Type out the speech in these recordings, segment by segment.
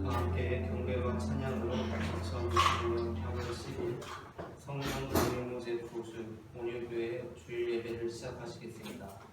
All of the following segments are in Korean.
다 함께 경배와 찬양으로 2025년 8월 10일 성령 공동모제 부주 온유교회 주일 예배를 시작하시겠습니다.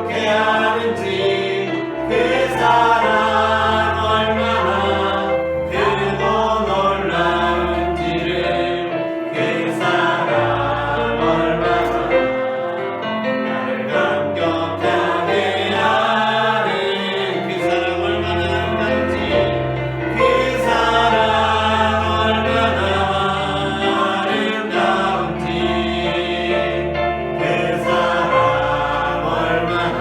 행복해 하는지 그 사랑 얼마나 크고 놀라운지를 그 사랑 얼마나 나를 감격하게 하는 그 사랑 얼마나 아름다운지 그 사랑 얼마나 아름다운지 그 사랑 얼마나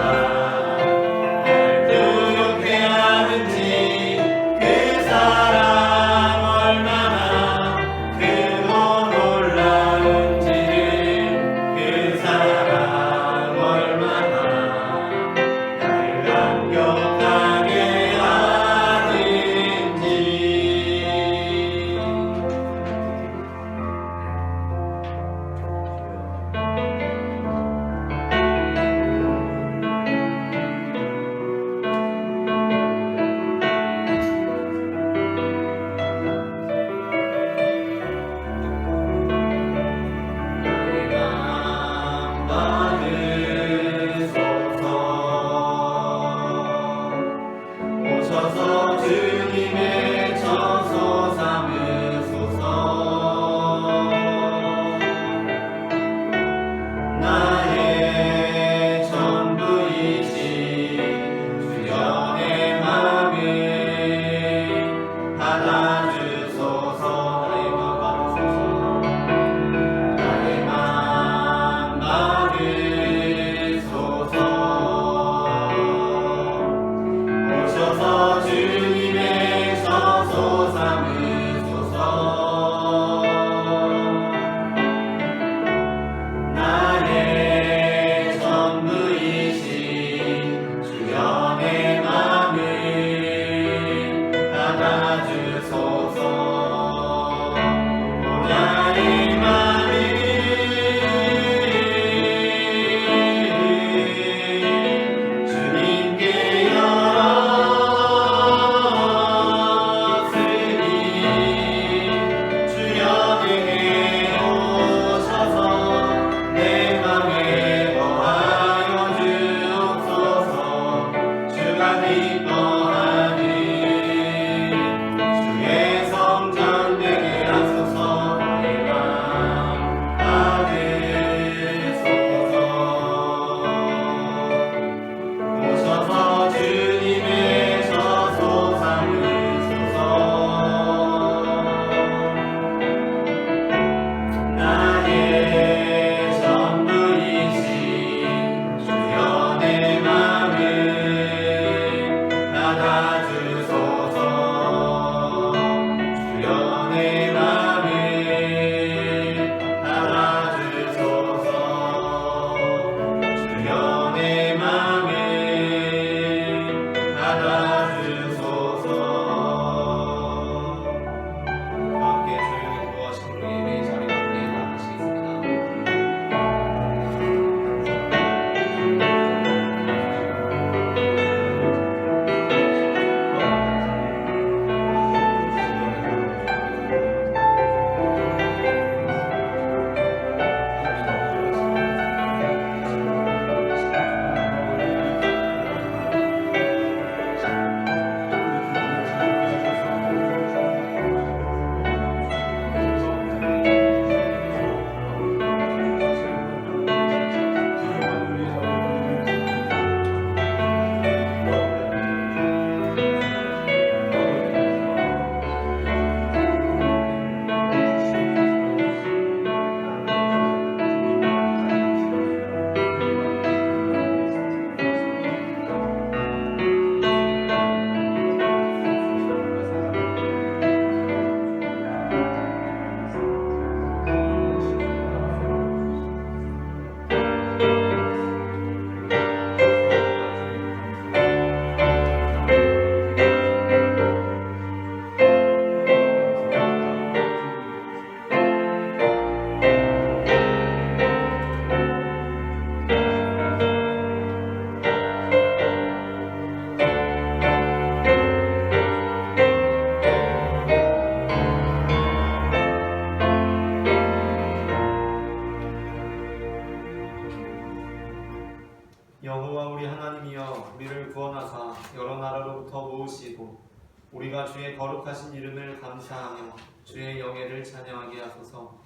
우리 하나님이여 우리를 구원하사 여러 나라로부터 모으시고 우리가 주의 거룩하신 이름을 감사하며 주의 영예를 찬양하게 하소서.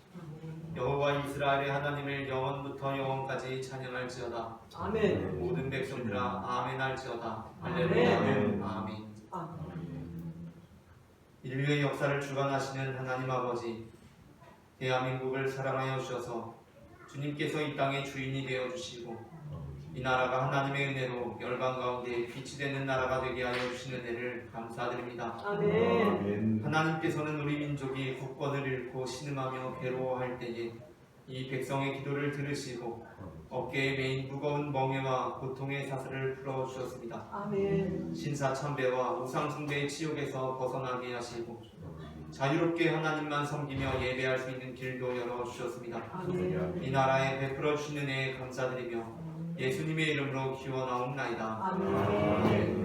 여호와 이스라엘의 하나님을 영원부터 영원까지 찬양할지어다. 아멘. 모든 백성들아 아멘 할지어다. 아멘. 할렐루야. 아멘. 아멘. 인류의 역사를 주관하시는 하나님 아버지, 대한민국을 사랑하여 주셔서 주님께서 이 땅의 주인이 되어 주시고 이 나라가 하나님의 은혜로 열방 가운데 빛이 되는 나라가 되게 하여 주시는 은혜를 감사드립니다. 아멘. 하나님께서는 우리 민족이 국권을 잃고 신음하며 괴로워할 때에 이 백성의 기도를 들으시고 어깨에 메인 무거운 멍에와 고통의 사슬을 풀어주셨습니다. 아멘. 신사참배와 우상숭배의 치욕에서 벗어나게 하시고 자유롭게 하나님만 섬기며 예배할 수 있는 길도 열어주셨습니다. 아멘. 이 나라에 베풀어 주시는 은혜에 감사드리며 예수님의 이름으로 기원하옵나이다. 아멘.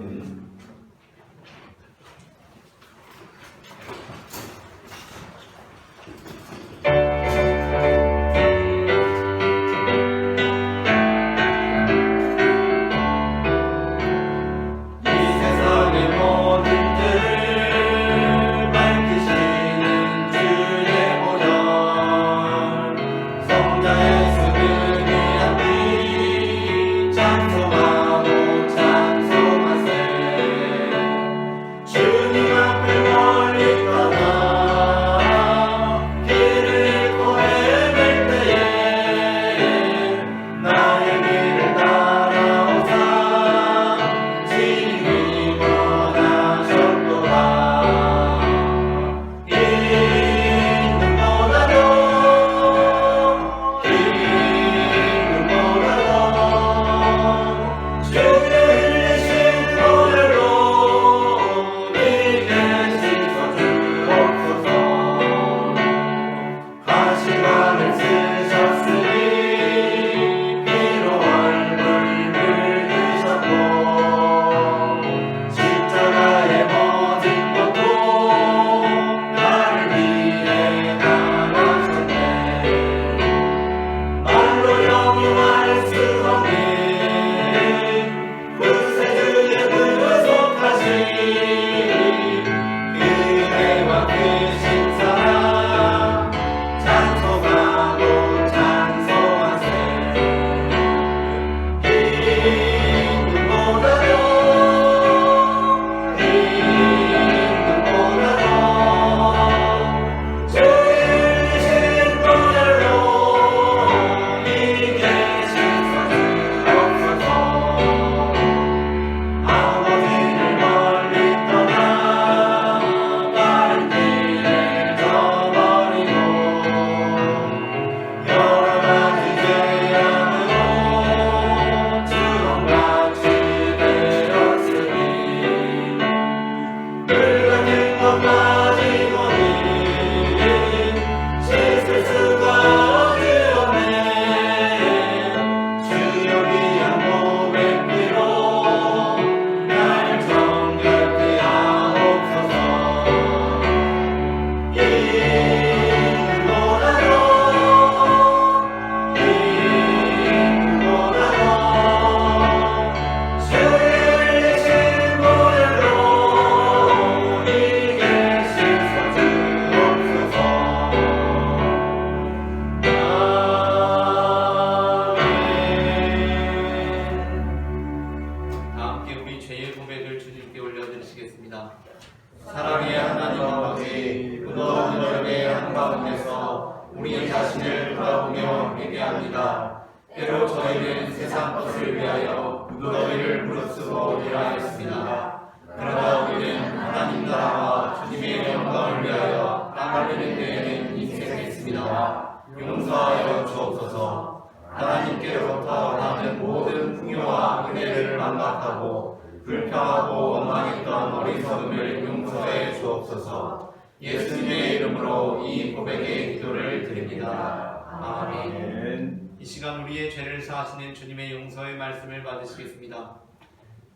때로 저희는 세상 것을 위하여 무더기를 무릅쓰고 일하였습니다. 그러나 우리는 하나님 나라와 주님의 영광을 위하여 땀 흘리는 데에는 인색했습니다. 용서하여 주옵소서. 하나님께로부터 나는 모든 풍요와 은혜를 망각하고 불평하고 원망했던 어리석음을 용서해 주옵소서. 예수님의 이름으로 이 고백의 기도를 드립니다. 아멘. 이 시간 우리의 죄를 사하시는 주님의 용서의 말씀을 받으시겠습니다.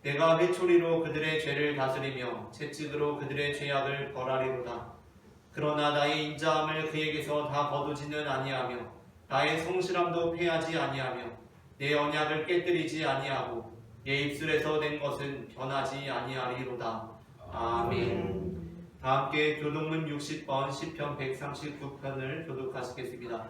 내가 회초리로 그들의 죄를 다스리며 채찍으로 그들의 죄악을 벌하리로다. 그러나 나의 인자함을 그에게서 다 거두지는 아니하며 나의 성실함도 패하지 아니하며 내 언약을 깨뜨리지 아니하고 내 입술에서 낸 것은 변하지 아니하리로다. 아멘. 다 함께 교독문 60번 시편 139편을 교독하시겠습니다.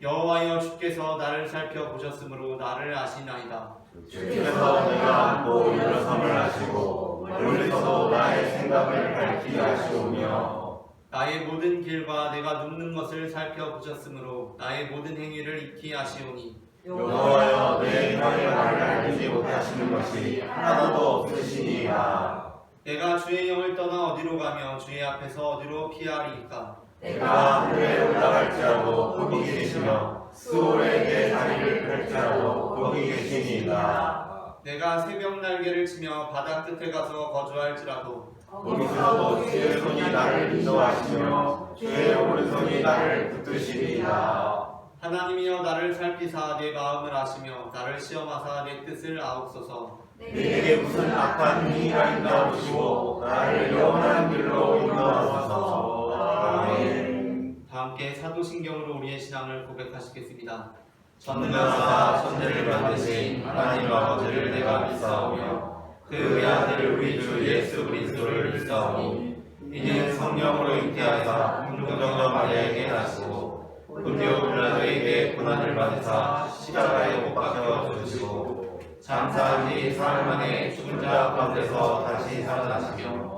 여호와여 주께서 나를 살펴보셨으므로 나를 아시나이다. 주께서 내가 앉고 일어섬을 하시고 멀리서도 나의 생각을 밝히게 하시오며 나의 모든 길과 내가 눕는 것을 살펴보셨으므로 나의 모든 행위를 익히 아시오니 여호와여 내 형의 말을 알지 못하시는 것이 하나도 없으시니이다. 내가 주의 영을 떠나 어디로 가며 주의 앞에서 어디로 피하리이까. 내가 하늘에 올라갈지라도 거기 계시며 수월에 내 다리를 펼지라도 거기 계시니이다. 내가 새벽 날개를 치며 바다 끝에 가서 거주할지라도 거기서도 주의 손이 나를 인도하시며 주의 오른손이 나를 붙드시리이다. 하나님이여 나를 살피사 내 마음을 아시며 나를 시험하사 내 뜻을 아옵소서. 내게 무슨 악한 행위가 있나 보시고 나를 영원한 길로 인도하소서. 아멘. 다 함께 사도신경으로 우리의 신앙을 고백하시겠습니다. 전능하사 천대를 만드신 하나님 아버지를 내가 믿사오며 그의 아들 우리 주 예수 그리스도를 믿사오니 이는 성령으로 잉태하사 공동정녀 마리아에게 나시고 본디오 빌라도에게 고난을 받으사 십자가에 못 박혀 죽으시고 장사한 지 사흘 만에 죽은 자 가운데서 다시 살아나시며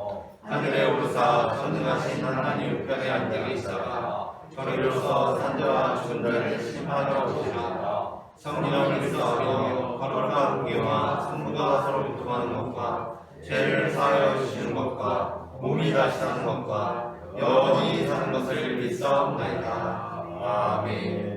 하늘에 오르사 전능하신 하나님 우편에 앉아 계시다가 저리로서 산자와 죽은 자를 심판하러 오시리라. 성령을 믿사오며 거룩한 공의와 성부가 서로 교통하는 것과 죄를 사하여 주시는 것과 몸이 다시 사는 것과 영원히 사는 것을 믿사옵나이다. 아멘.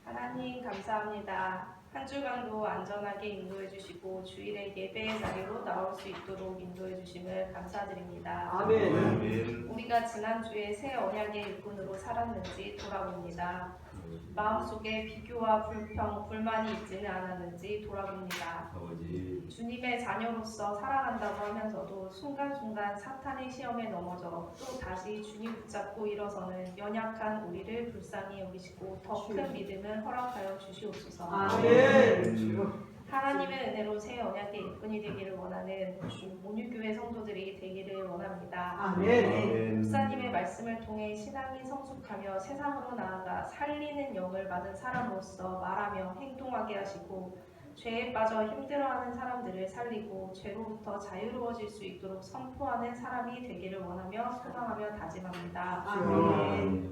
하나님 감사합니다. 한 주간도 안전하게 인도해 주시고 주일에 예배의 자리로 나올 수 있도록 인도해 주심을 감사드립니다. 아멘. 우리가 지난주에 새 언약의 일꾼으로 살았는지 돌아봅니다. 마음속에 비교와 불평, 불만이 있지는 않았는지 돌아봅니다. 아버지. 주님의 자녀로서 살아간다고 하면서도 순간순간 사탄의 시험에 넘어져 또 다시 주님 붙잡고 일어서는 연약한 우리를 불쌍히 여기시고 더 큰 믿음을 허락하여 주시옵소서. 아멘. 하나님의 은혜로 새 언약의 일꾼이 되기를 원하는 온유교회 성도들이 되기를 원합니다. 아멘. 목사님의 말씀을 통해 신앙이 성숙하며 세상으로 나아가 살리는 영을 받은 사람으로서 말하며 행동하게 하시고 죄에 빠져 힘들어하는 사람들을 살리고 죄로부터 자유로워질 수 있도록 선포하는 사람이 되기를 원하며 소망하며 다짐합니다.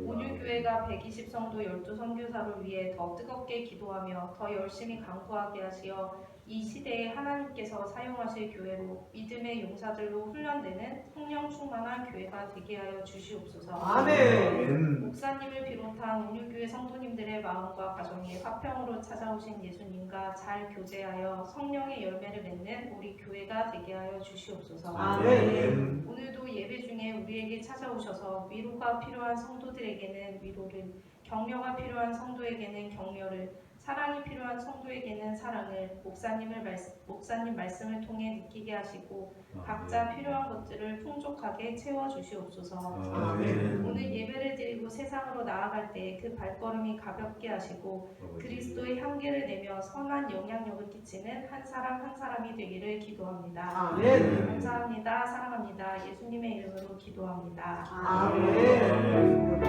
온유교회가 120성도 12선교사를 위해 더 뜨겁게 기도하며 더 열심히 강구하게 하시어 이 시대에 하나님께서 사용하실 교회로 믿음의 용사들로 훈련되는 성령 충만한 교회가 되게 하여 주시옵소서. 아멘. 목사님을 비롯한 온유교회 성도님들의 마음과 가정에 화평으로 찾아오신 예수님과 잘 교제하여 성령의 열매를 맺는 우리 교회가 되게 하여 주시옵소서. 아멘. 오늘도 예배 중에 우리에게 찾아오셔서 위로가 필요한 성도들에게는 위로를, 격려가 필요한 성도에게는 격려를, 사랑이 필요한 성도에게는 사랑을 목사님 말씀을 통해 느끼게 하시고 각자 필요한 것들을 풍족하게 채워 주시옵소서. 아멘. 오늘 예배를 드리고 세상으로 나아갈 때 그 발걸음이 가볍게 하시고 그리스도의 향기를 내며 선한 영향력을 끼치는 한 사람 한 사람이 되기를 기도합니다. 아멘. 감사합니다. 사랑합니다. 예수님의 이름으로 기도합니다. 아멘.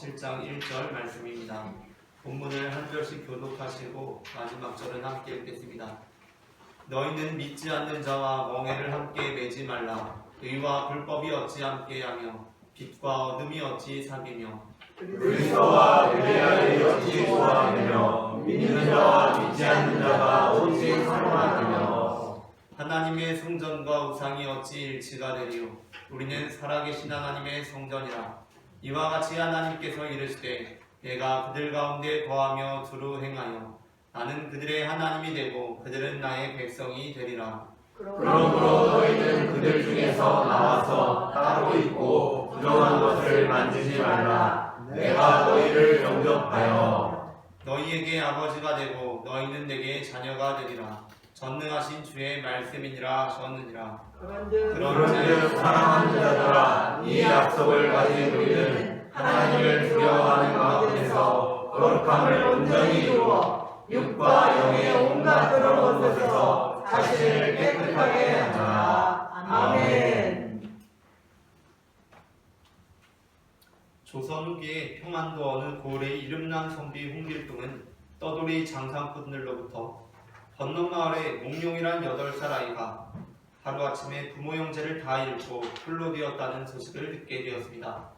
7장 1절 말씀입니다. 본문을 한 절씩 교독하시고 마지막 절은 함께 읽겠습니다. 너희는 믿지 않는 자와 멍에를 함께 매지 말라. 의와 불법이 어찌 함께하며 빛과 어둠이 어찌 사귀며 그리스도와 벨리알이 어찌 조화하며 믿는 자와 믿지 않는 자가 어찌 상관하며 하나님의 성전과 우상이 어찌 일치가 되리요. 우리는 살아계신 하나님의 성전이라. 이와 같이 하나님께서 이르시되 내가 그들 가운데 거하며 두루 행하여 나는 그들의 하나님이 되고 그들은 나의 백성이 되리라. 그러므로 너희는 그들 중에서 나와서 따로 있고 부정한 것을 만지지 말라. 내가 너희를 영접하여 너희에게 아버지가 되고 너희는 내게 자녀가 되리라. 전능하신 주의 말씀이니라 하셨느니라. 그런즉 사랑하는 자들아 이 약속을 가진 우리는 하나님을 두려워하는 가운데서 거룩함을 온전히 이루어 육과 영의 온갖 더러운 것에서 자신을 깨끗하게 하자. 아멘. 조선 후기에 평안도 어느 고을의 이름난 선비 홍길동은 떠돌이 장상꾼들로부터 건넌마을에 몽룡이란 8살 아이가 하루아침에 부모 형제를 다 잃고 홀로 되었다는 소식을 듣게 되었습니다.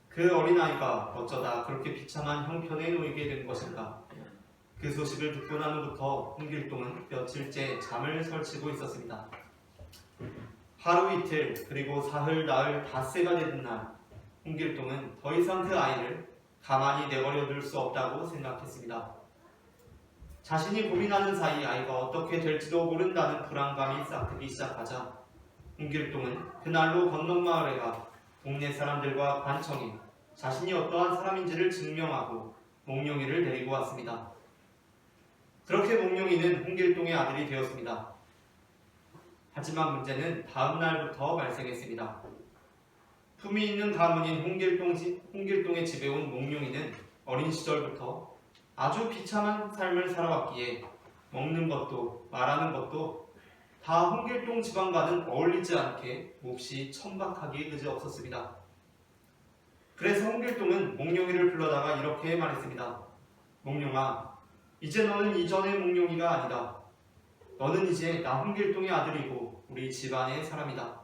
그 어린아이가 어쩌다 그렇게 비참한 형편에 놓이게 된 것인가. 그 소식을 듣고 난 후부터 홍길동은 며칠째 잠을 설치고 있었습니다. 하루 이틀 그리고 사흘 나흘 닷새가 되는 날 홍길동은 더 이상 그 아이를 가만히 내버려 둘 수 없다고 생각했습니다. 자신이 고민하는 사이 아이가 어떻게 될지도 모른다는 불안감이 싹트기 시작하자 홍길동은 그날로 건넌마을에 가 동네 사람들과 관청해 자신이 어떠한 사람인지를 증명하고 몽룡이를 데리고 왔습니다. 그렇게 몽룡이는 홍길동의 아들이 되었습니다. 하지만 문제는 다음 날부터 발생했습니다. 품이 있는 가문인 홍길동의 집에 온 몽룡이는 어린 시절부터 아주 비참한 삶을 살아왔기에 먹는 것도 말하는 것도 다 홍길동 집안과는 어울리지 않게 몹시 천박하기 그지없었습니다. 그래서 홍길동은 몽룡이를 불러다가 이렇게 말했습니다. 몽룡아, 이제 너는 이전의 몽룡이가 아니다. 너는 이제 나 홍길동의 아들이고 우리 집안의 사람이다.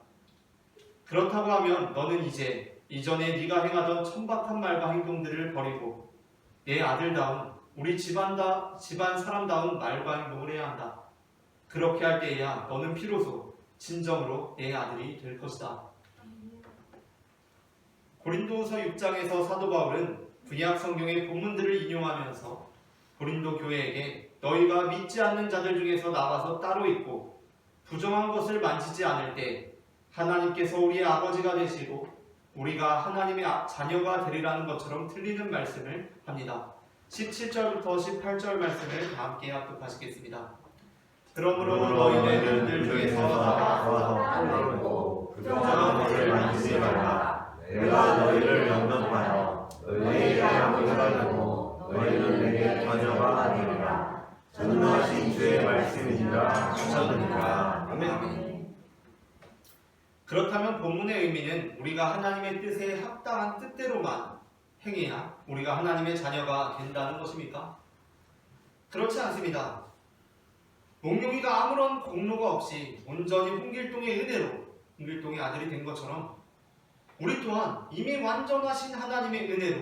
그렇다고 하면 너는 이제 이전에 네가 행하던 천박한 말과 행동들을 버리고 내 아들다운 우리 집안 사람다운 말과 행동을 해야 한다. 그렇게 할 때에야 너는 비로소 진정으로 내 아들이 될 것이다. 고린도후서 6장에서 사도 바울은 구약 성경의 본문들을 인용하면서 고린도 교회에게 너희가 믿지 않는 자들 중에서 나와서 따로 있고 부정한 것을 만지지 않을 때 하나님께서 우리의 아버지가 되시고 우리가 하나님의 자녀가 되리라는 것처럼 틀리는 말씀을 합니다. 17절부터 18절 말씀을 다 함께 합독하시겠습니다. 그러므로 너희는 그들 중에서 나와서 따로 있고 부정한 것을 만지지 말라. 내가 너희를 영접하여 너희의 아버지가 되고 너희는 내게 자녀가 되리라. 전능하신 주의 말씀이니라 하셨느니라. 아멘. 그렇다면 본문의 의미는 우리가 하나님의 뜻에 합당한 뜻대로만 행해야 우리가 하나님의 자녀가 된다는 것입니까? 그렇지 않습니다. 몽룡이가 아무런 공로가 없이 온전히 홍길동의 은혜로 홍길동의 아들이 된 것처럼 우리 또한 이미 완전하신 하나님의 은혜로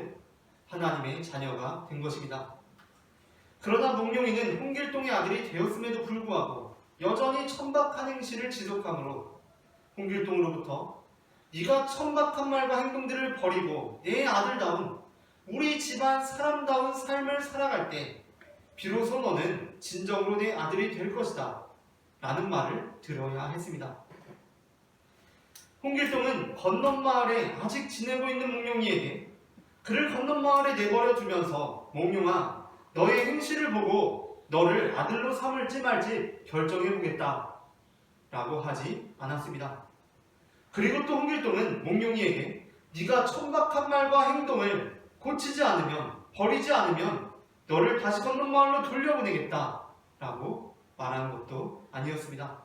하나님의 자녀가 된 것입니다. 그러나 몽룡이는 홍길동의 아들이 되었음에도 불구하고 여전히 천박한 행실을 지속하므로 홍길동으로부터 네가 천박한 말과 행동들을 버리고 내 아들다운 우리 집안 사람다운 삶을 살아갈 때 비로소 너는 진정으로 내 아들이 될 것이다 라는 말을 들어야 했습니다. 홍길동은 건넌마을에 아직 지내고 있는 몽룡이에게 그를 건넌마을에 내버려 두면서 몽룡아, 너의 행실을 보고 너를 아들로 삼을지 말지 결정해보겠다 라고 하지 않았습니다. 그리고 또 홍길동은 몽룡이에게 네가 천박한 말과 행동을 고치지 않으면, 버리지 않으면 너를 다시 건넌마을로 돌려보내겠다 라고 말하는 것도 아니었습니다.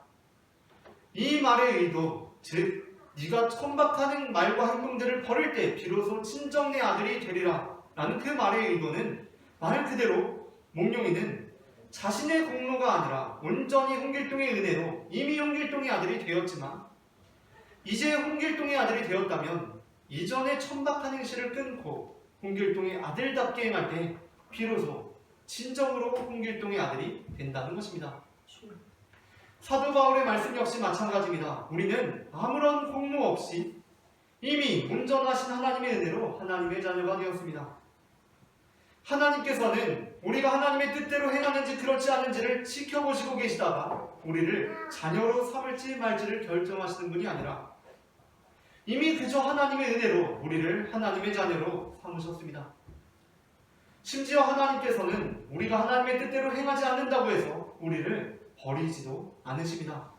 이 말의 의도, 즉 네가 천박하는 말과 행동들을 버릴 때 비로소 친정 내 아들이 되리라 라는 그 말의 의도는 말 그대로 몽룡이는 자신의 공로가 아니라 온전히 홍길동의 은혜로 이미 홍길동의 아들이 되었지만 이제 홍길동의 아들이 되었다면 이전의 천박한 행실을 끊고 홍길동의 아들답게 행할 때 비로소 진정으로 홍길동의 아들이 된다는 것입니다. 사도 바울의 말씀 역시 마찬가지입니다. 우리는 아무런 공로 없이 이미 온전하신 하나님의 은혜로 하나님의 자녀가 되었습니다. 하나님께서는 우리가 하나님의 뜻대로 행하는지 그렇지 않은지를 지켜보시고 계시다가 우리를 자녀로 삼을지 말지를 결정하시는 분이 아니라 이미 그저 하나님의 은혜로 우리를 하나님의 자녀로 삼으셨습니다. 심지어 하나님께서는 우리가 하나님의 뜻대로 행하지 않는다고 해서 우리를 버리지도 않으십니다.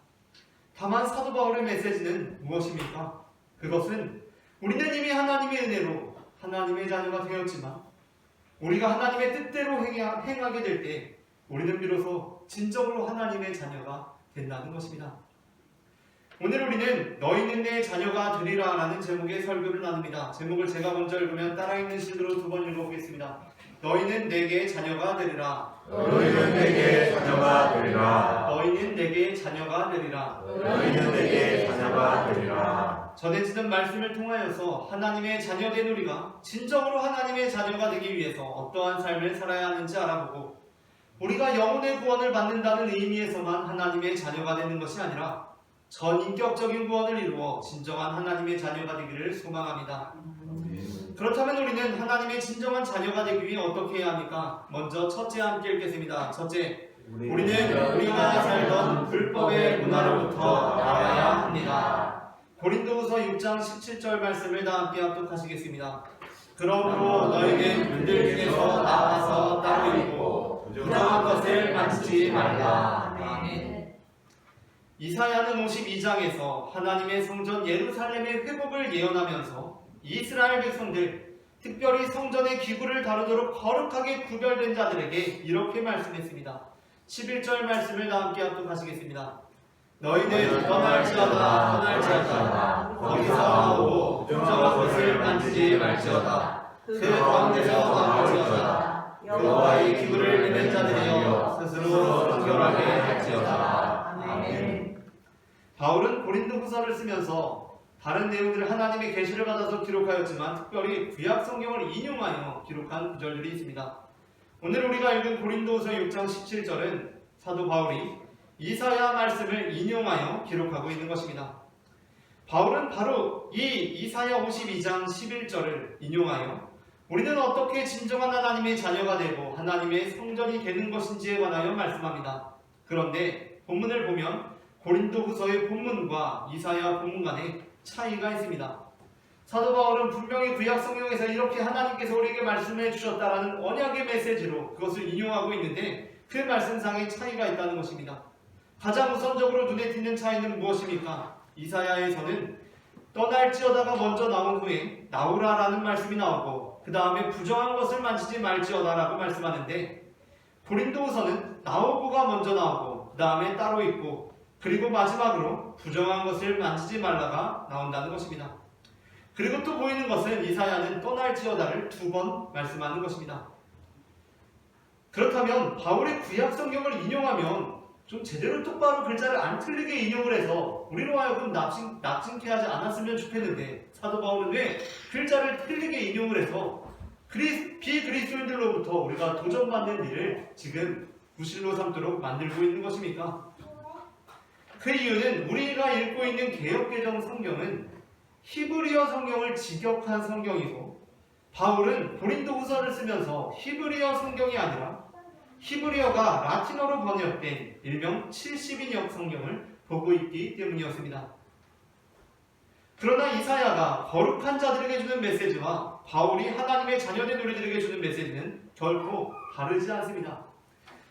다만 사도 바울의 메시지는 무엇입니까? 그것은 우리는 이미 하나님의 은혜로 하나님의 자녀가 되었지만 우리가 하나님의 뜻대로 행하게 될 때 우리는 비로소 진정으로 하나님의 자녀가 된다는 것입니다. 오늘 우리는 너희는 내 자녀가 되리라 라는 제목의 설교를 나눕니다. 제목을 제가 먼저 읽으면 따라 읽는 식으로 두 번 읽어보겠습니다. 너희는 내게 자녀가 되리라. 너희는 내게 자녀가 되리라. 너희는 내게 자녀가 되리라. 너희는 내게 자녀가 되리라. 전해지는 말씀을 통하여서 하나님의 자녀된 우리가 진정으로 하나님의 자녀가 되기 위해서 어떠한 삶을 살아야 하는지 알아보고 우리가 영혼의 구원을 받는다는 의미에서만 하나님의 자녀가 되는 것이 아니라 전인격적인 구원을 이루어 진정한 하나님의 자녀가 되기를 소망합니다. 그렇다면 우리는 하나님의 진정한 자녀가 되기 위해 어떻게 해야 합니까? 먼저 첫째 함께 읽겠습니다. 첫째, 우리는 우리가 살던 불법의 문화로부터 나와야 합니다. 고린도후서 6장 17절 말씀을 다 함께 합독하시겠습니다. 그러므로 너희는 그들 중에서 나와서 따로 있고 부정한 것을 만지지 말라. 아멘. 이사야는 52장에서 하나님의 성전 예루살렘의 회복을 예언하면서 이스라엘 백성들, 특별히 성전의 기구를 다루도록 거룩하게 구별된 자들에게 이렇게 말씀했습니다. 11절 말씀을 다 함께 합독하시겠습니다. 너희는 떠날지어다 거기서 나오고 부정한 것을 만지지 말지어다. 그 가운데서 나올지어다. 여호와의 기구를 믿는 자들이여 스스로 정결하게 할지어다. 아멘. 바울은 고린도후서를 쓰면서 다른 내용들을 하나님의 계시를 받아서 기록하였지만 특별히 구약 성경을 인용하여 기록한 구절들이 있습니다. 오늘 우리가 읽은 고린도후서 6장 17절은 사도 바울이 이사야 말씀을 인용하여 기록하고 있는 것입니다. 바울은 바로 이 이사야 52장 11절을 인용하여 우리는 어떻게 진정한 하나님의 자녀가 되고 하나님의 성전이 되는 것인지에 관하여 말씀합니다. 그런데 본문을 보면 고린도후서의 본문과 이사야 본문 간에 차이가 있습니다. 사도 바울은 분명히 구약 성경에서 이렇게 하나님께서 우리에게 말씀해 주셨다라는 언약의 메시지로 그것을 인용하고 있는데 그 말씀상의 차이가 있다는 것입니다. 가장 우선적으로 눈에 띄는 차이는 무엇입니까? 이사야에서는 떠날지어다가 먼저 나온 후에 나오라라는 말씀이 나오고 그 다음에 부정한 것을 만지지 말지어다라고 말씀하는데 고린도후서는 나오고가 먼저 나오고 그 다음에 따로 있고 그리고 마지막으로 부정한 것을 만지지 말라가 나온다는 것입니다. 그리고 또 보이는 것은 이사야는 떠날지어다를 두 번 말씀하는 것입니다. 그렇다면 바울의 구약 성경을 인용하면 좀 제대로 똑바로 글자를 안 틀리게 인용을 해서 우리로 하여금 납진케 하지 않았으면 좋겠는데 사도 바울은 왜 글자를 틀리게 인용을 해서 비그리스도인들로부터 우리가 도전받는 일을 지금 구실로 삼도록 만들고 있는 것입니까? 그 이유는 우리가 읽고 있는 개역개정 성경은 히브리어 성경을 직역한 성경이고 바울은 고린도후서를 쓰면서 히브리어 성경이 아니라 히브리어가 라틴어로 번역된 일명 70인역 성경을 보고 있기 때문이었습니다. 그러나 이사야가 거룩한 자들에게 주는 메시지와 바울이 하나님의 자녀된 우리들에게 주는 메시지는 결코 다르지 않습니다.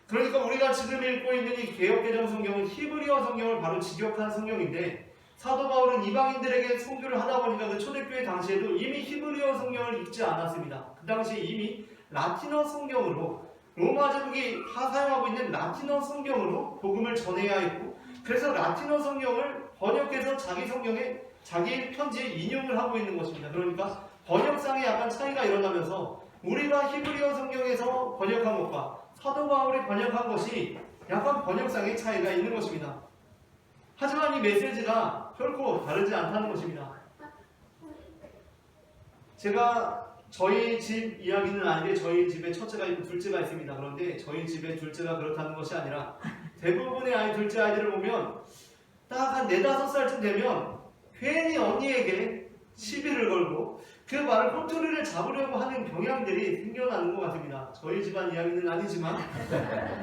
그러니까 우리가 지금 읽고 있는 이 개역개정 성경은 히브리어 성경을 바로 직역한 성경인데 사도 바울은 이방인들에게 선교를 하다 보니까 그 초대교회 당시에도 이미 히브리어 성경을 읽지 않았습니다. 그 당시에 이미 라틴어 성경으로 로마 제국이 사용하고 있는 라틴어 성경으로 복음을 전해야 했고 그래서 라틴어 성경을 번역해서 자기 성경에 자기 편지에 인용을 하고 있는 것입니다. 그러니까 번역상에 약간 차이가 일어나면서 우리가 히브리어 성경에서 번역한 것과 사도 바울이 번역한 것이 약간 번역상의 차이가 있는 것입니다. 하지만 이 메시지가 결코 다르지 않다는 것입니다. 제가 저희 집 이야기는 아닌데 저희 집에 첫째가 있고 둘째가 있습니다. 그런데 저희 집에 둘째가 그렇다는 것이 아니라 대부분의 둘째 아이들을 보면 딱 한 4, 5살쯤 되면 괜히 언니에게 시비를 걸고 그 말을 꼬투리를 잡으려고 하는 경향들이 생겨나는 것 같습니다. 저희 집안 이야기는 아니지만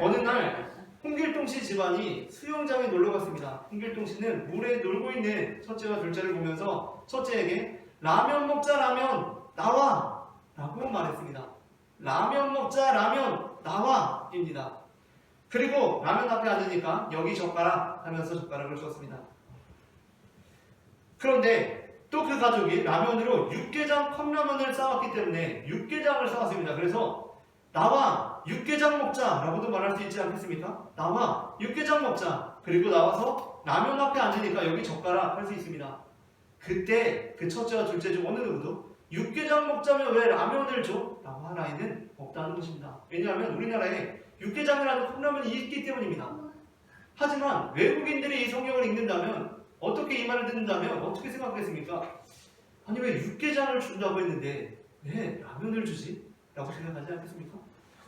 어느 날 홍길동 씨 집안이 수영장에 놀러 갔습니다. 홍길동 씨는 물에 놀고 있는 첫째와 둘째를 보면서 첫째에게 라면 먹자 라면 나와! 라고 말했습니다. 라면 먹자 라면 나와! 입니다. 그리고 라면 앞에 앉으니까 여기 젓가락 하면서 젓가락을 줬습니다. 그런데 또 그 가족이 라면으로 육개장 컵라면을 싸왔기 때문에 육개장을 싸왔습니다. 그래서 나와 육개장 먹자 라고도 말할 수 있지 않겠습니까? 나와 육개장 먹자. 그리고 나와서 라면 앞에 앉으니까 여기 젓가락 할 수 있습니다. 그때 그 첫째와 둘째 중 어느 누구도 육개장 먹자면 왜 라면을 줘? 라고 할 아이는 없다는 것입니다. 왜냐하면 우리나라에 육개장이라는 컵라면이 있기 때문입니다. 하지만 외국인들이 이 성경을 읽는다면 어떻게 이 말을 듣는다면 어떻게 생각했습니까? 아니 왜 육개장을 준다고 했는데 왜 라면을 주지? 라고 생각하지 않겠습니까?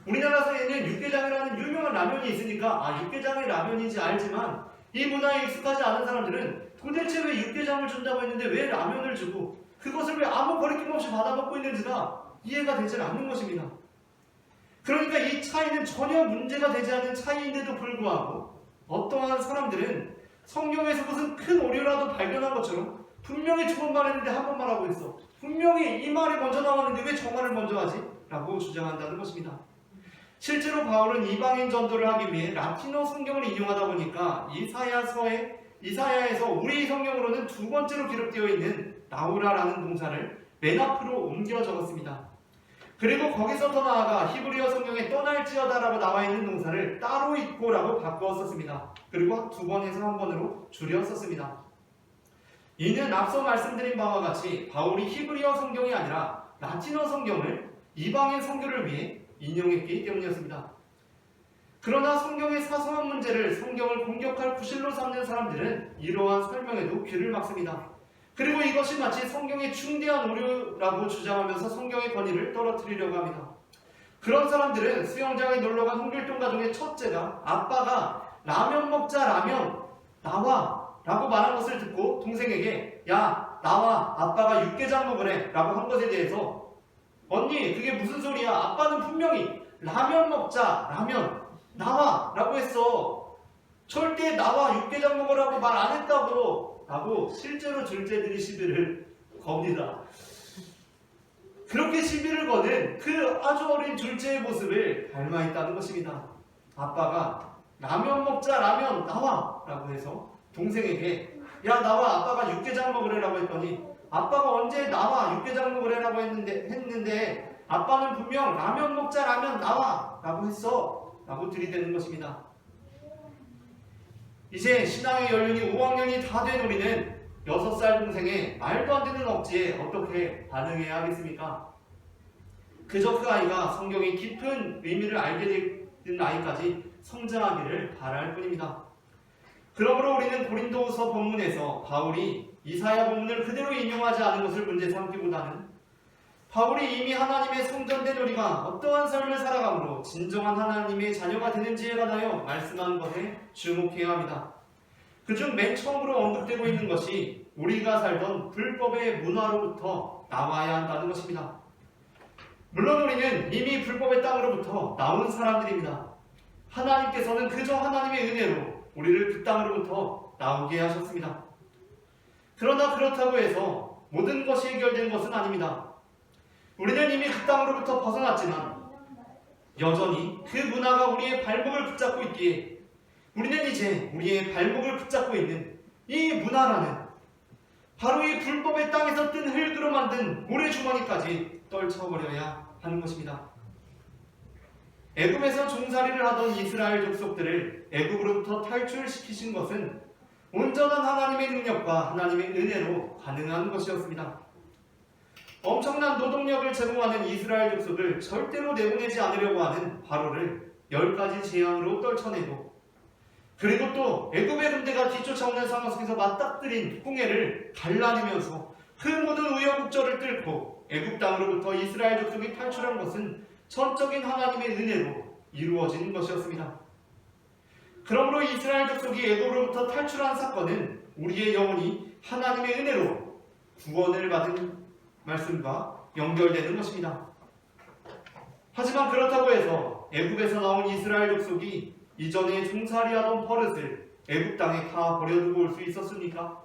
우리나라에는 육개장이라는 유명한 라면이 있으니까 육개장이 라면인지 알지만 이 문화에 익숙하지 않은 사람들은 도대체 왜 육개장을 준다고 했는데 왜 라면을 주고 그것을 왜 아무 거리낌 없이 받아먹고 있는지가 이해가 되지 않는 것입니다. 그러니까 이 차이는 전혀 문제가 되지 않은 차이인데도 불구하고 어떠한 사람들은 성경에서 무슨 큰 오류라도 발견한 것처럼 분명히 두 번 말했는데 한 번 말하고 있어. 분명히 이 말이 먼저 나왔는데 왜 저 말을 먼저 하지? 라고 주장한다는 것입니다. 실제로 바울은 이방인 전도를 하기 위해 라틴어 성경을 인용하다 보니까 이사야에서 우리 성경으로는 두 번째로 기록되어 있는 나우라라는 동사를 맨 앞으로 옮겨 적었습니다. 그리고 거기서 더 나아가 히브리어 성경에 떠날지어다라고 나와 있는 동사를 따로 있고라고 바꾸어 썼습니다. 그리고 2번에서 1번으로 줄여 썼습니다. 이는 앞서 말씀드린 바와 같이 바울이 히브리어 성경이 아니라 라틴어 성경을 이방인 선교를 위해 인용했기 때문이었습니다. 그러나 성경의 사소한 문제를 성경을 공격할 구실로 삼는 사람들은 이러한 설명에도 귀를 막습니다. 그리고 이것이 마치 성경의 중대한 오류라고 주장하면서 성경의 권위를 떨어뜨리려고 합니다. 그런 사람들은 수영장에 놀러간 홍길동 가족의 첫째가 아빠가 라면 먹자 라면 나와 라고 말한 것을 듣고 동생에게 야 나와 아빠가 육개장 먹으래 라고 한 것에 대해서 언니 그게 무슨 소리야? 아빠는 분명히 라면 먹자 라면 나와 라고 했어. 절대 나와 육개장 먹으라고 말 안 했다고 라고 실제로 둘째들이 시비를 겁니다. 그렇게 시비를 거는 그 아주 어린 둘째의 모습을 닮아있다는 것입니다. 아빠가 라면 먹자 라면 나와 라고 해서 동생에게 야 나와 아빠가 육개장 먹으래 라고 했더니 아빠가 언제 나와 육개장 먹으래 라고 했는데 아빠는 분명 라면 먹자 라면 나와 라고 했어 라고 들이대는 것입니다. 이제 신앙의 연륜이 5학년이 다 된 우리는 6살 동생의 말도 안 되는 억지에 어떻게 반응해야 하겠습니까? 그저 그 아이가 성경의 깊은 의미를 알게 된 아이까지 성장하기를 바랄 뿐입니다. 그러므로 우리는 고린도후서 본문에서 바울이 이사야 본문을 그대로 인용하지 않은 것을 문제 삼기보다는 바울이 이미 하나님의 성전된 우리가 어떠한 삶을 살아감으로 진정한 하나님의 자녀가 되는지에 관하여 말씀한 것에 주목해야 합니다. 그중 맨 처음으로 언급되고 있는 것이 우리가 살던 불법의 문화로부터 나와야 한다는 것입니다. 물론 우리는 이미 불법의 땅으로부터 나온 사람들입니다. 하나님께서는 그저 하나님의 은혜로 우리를 그 땅으로부터 나오게 하셨습니다. 그러나 그렇다고 해서 모든 것이 해결된 것은 아닙니다. 우리는 이미 그 땅으로부터 벗어났지만 여전히 그 문화가 우리의 발목을 붙잡고 있기에 우리는 이제 우리의 발목을 붙잡고 있는 이 문화라는 바로 이 불법의 땅에서 뜬 흙으로 만든 모래주머니까지 떨쳐버려야 하는 것입니다. 애굽에서 종살이를 하던 이스라엘 족속들을 애굽으로부터 탈출시키신 것은 온전한 하나님의 능력과 하나님의 은혜로 가능한 것이었습니다. 엄청난 노동력을 제공하는 이스라엘 족속을 절대로 내보내지 않으려고 하는 바로를 10가지 재앙으로 떨쳐내고, 그리고 또 애굽의 군대가 뒤쫓아오는 상황 속에서 맞닥뜨린 홍해를 갈라내면서 그 모든 우여곡절을 뚫고 애굽 땅으로부터 이스라엘 족속이 탈출한 것은 전적인 하나님의 은혜로 이루어진 것이었습니다. 그러므로 이스라엘 족속이 애굽으로부터 탈출한 사건은 우리의 영혼이 하나님의 은혜로 구원을 받은 말씀과 연결되는 것입니다. 하지만 그렇다고 해서 애굽에서 나온 이스라엘 족속이 이전에 종살이하던 버릇을 애굽 땅에 다 버려두고 올 수 있었습니까?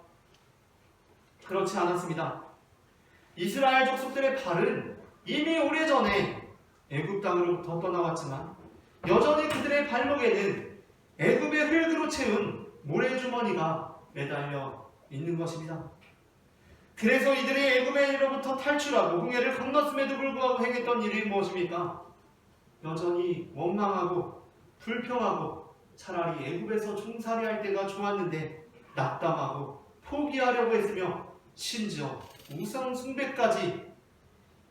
그렇지 않았습니다. 이스라엘 족속들의 발은 이미 오래전에 애굽 땅으로부터 떠나왔지만 여전히 그들의 발목에는 애굽의 흙으로 채운 모래주머니가 매달려 있는 것입니다. 그래서 이들이 애굽에로부터 탈출하고 홍해를 건넜음에도 불구하고 행했던 일이 무엇입니까? 여전히 원망하고 불평하고 차라리 애굽에서 종살이할 때가 좋았는데 낙담하고 포기하려고 했으며 심지어 우상 숭배까지